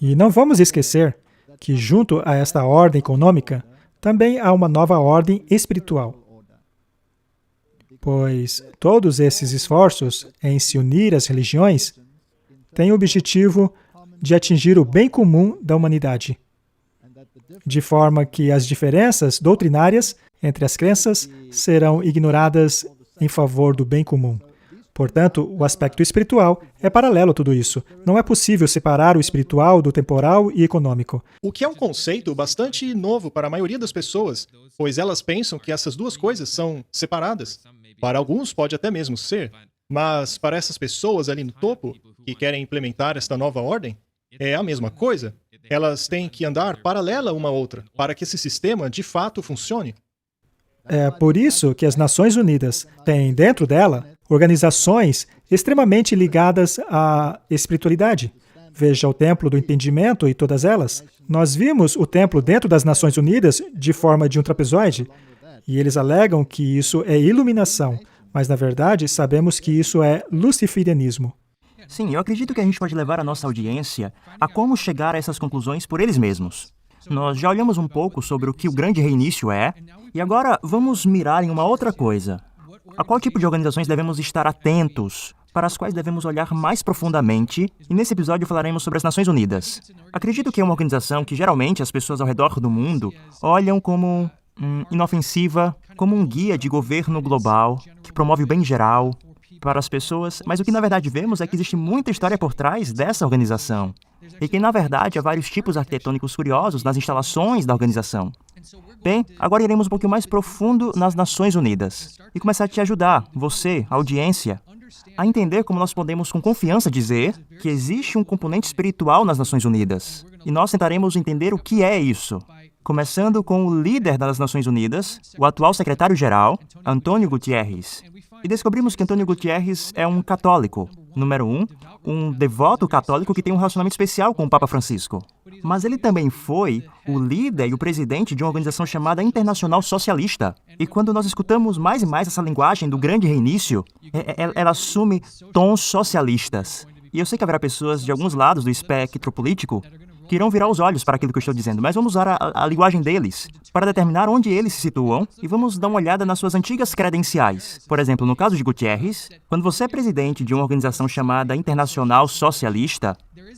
E não vamos esquecer que, junto a esta ordem econômica, também há uma nova ordem espiritual. Pois todos esses esforços em se unir às religiões têm o objetivo de atingir o bem comum da humanidade, de forma que as diferenças doutrinárias entre as crenças serão ignoradas em favor do bem comum. Portanto, o aspecto espiritual é paralelo a tudo isso. Não é possível separar o espiritual do temporal e econômico. O que é um conceito bastante novo para a maioria das pessoas, pois elas pensam que essas duas coisas são separadas. Para alguns pode até mesmo ser, mas para essas pessoas ali no topo, que querem implementar esta nova ordem, é a mesma coisa. Elas têm que andar paralela uma à outra, para que esse sistema de fato funcione. É por isso que as Nações Unidas têm dentro dela organizações extremamente ligadas à espiritualidade. Veja o Templo do Entendimento e todas elas. Nós vimos o templo dentro das Nações Unidas de forma de um trapezoide, e eles alegam que isso é iluminação, mas na verdade sabemos que isso é luciferianismo. Sim, eu acredito que a gente pode levar a nossa audiência a como chegar a essas conclusões por eles mesmos. Nós já olhamos um pouco sobre o que o grande reinício é, e agora vamos mirar em uma outra coisa. A qual tipo de organizações devemos estar atentos, para as quais devemos olhar mais profundamente, e nesse episódio falaremos sobre as Nações Unidas. Acredito que é uma organização que geralmente as pessoas ao redor do mundo olham como inofensiva, como um guia de governo global, que promove o bem geral para as pessoas, mas o que na verdade vemos é que existe muita história por trás dessa organização, e que na verdade há vários tipos arquitetônicos curiosos nas instalações da organização. Bem, agora iremos um pouquinho mais profundo nas Nações Unidas e começar a te ajudar, você, a audiência, a entender como nós podemos com confiança dizer que existe um componente espiritual nas Nações Unidas. E nós tentaremos entender o que é isso. Começando com o líder das Nações Unidas, o atual secretário-geral, Antônio Guterres. E descobrimos que Antônio Guterres é um católico, número 1, um devoto católico que tem um relacionamento especial com o Papa Francisco. Mas ele também foi o líder e o presidente de uma organização chamada Internacional Socialista. E quando nós escutamos mais e mais essa linguagem do grande reinício, ela assume tons socialistas. E eu sei que haverá pessoas de alguns lados do espectro político que irão virar os olhos para aquilo que eu estou dizendo, mas vamos usar a linguagem deles para determinar onde eles se situam e vamos dar uma olhada nas suas antigas credenciais. Por exemplo, no caso de Guterres, quando você é presidente de uma organização chamada Internacional Socialista,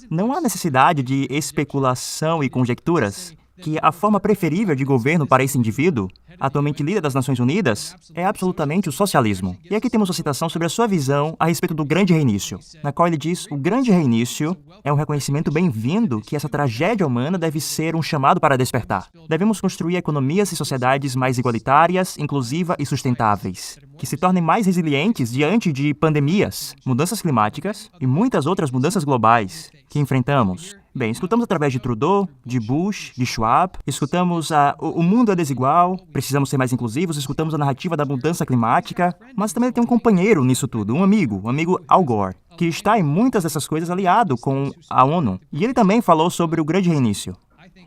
não há necessidade de especulação e conjecturas que a forma preferível de governo para esse indivíduo, atualmente líder das Nações Unidas, é absolutamente o socialismo. E aqui temos uma citação sobre a sua visão a respeito do grande reinício, na qual ele diz: o grande reinício é um reconhecimento bem-vindo que essa tragédia humana deve ser um chamado para despertar. Devemos construir economias e sociedades mais igualitárias, inclusivas e sustentáveis, que se tornem mais resilientes diante de pandemias, mudanças climáticas e muitas outras mudanças globais que enfrentamos. Bem, escutamos através de Trudeau, de Bush, de Schwab, escutamos o mundo é desigual, precisamos ser mais inclusivos, escutamos a narrativa da mudança climática, mas também tem um companheiro nisso tudo, um amigo Al Gore, que está em muitas dessas coisas aliado com a ONU. E ele também falou sobre o grande reinício.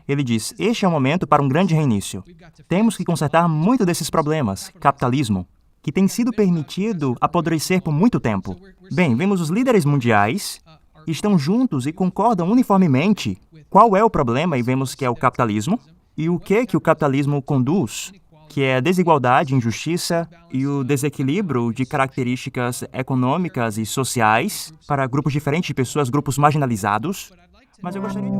Ele diz: este é o momento para um grande reinício. Temos que consertar muito desses problemas, capitalismo, que tem sido permitido apodrecer por muito tempo. Bem, vemos os líderes mundiais estão juntos e concordam uniformemente qual é o problema, e vemos que é o capitalismo, e o que o capitalismo conduz, que é a desigualdade, injustiça e o desequilíbrio de características econômicas e sociais para grupos diferentes de pessoas, grupos marginalizados. Mas eu gostaria de